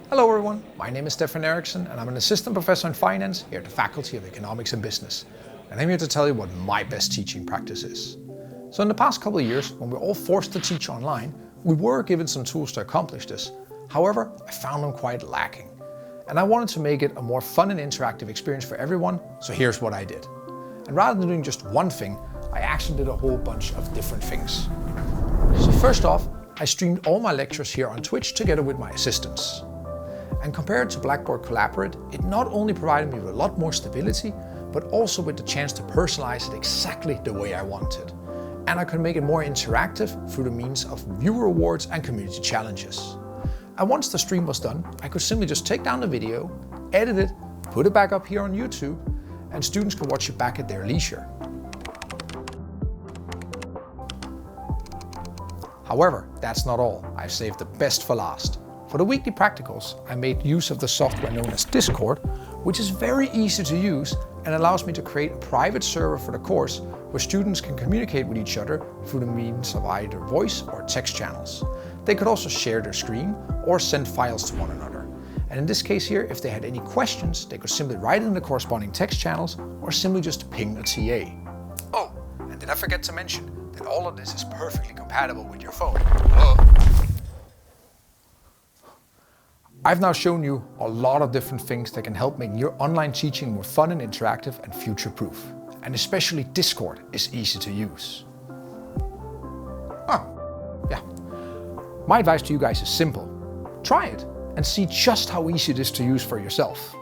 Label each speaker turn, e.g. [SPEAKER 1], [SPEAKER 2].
[SPEAKER 1] Hello everyone, my name is Steffen Eriksen and I'm an assistant professor in finance here at the Faculty of Economics and Business. And I'm here to tell you what my best teaching practice is. So in the past couple of years, when we're all forced to teach online, we were given some tools to accomplish this. However, I found them quite lacking. And I wanted to make it a more fun and interactive experience for everyone, so here's what I did. And rather than doing just one thing, I actually did a whole bunch of different things. So first off, I streamed all my lectures here on Twitch together with my assistants. And compared to Blackboard Collaborate, it not only provided me with a lot more stability, but also with the chance to personalize it exactly the way I wanted. And I could make it more interactive through the means of viewer rewards and community challenges. And once the stream was done, I could simply just take down the video, edit it, put it back up here on YouTube, and students could watch it back at their leisure. However, that's not all. I've saved the best for last. For the weekly practicals, I made use of the software known as Discord, which is very easy to use and allows me to create a private server for the course where students can communicate with each other through the means of either voice or text channels. They could also share their screen or send files to one another. And in this case here, if they had any questions, they could simply write in the corresponding text channels or simply just ping a TA. Oh, and did I forget to mention that all of this is perfectly compatible with your phone. I've now shown you a lot of different things that can help make your online teaching more fun and interactive and future-proof. And especially Discord is easy to use. Yeah. My advice to you guys is simple. Try it and see just how easy it is to use for yourself.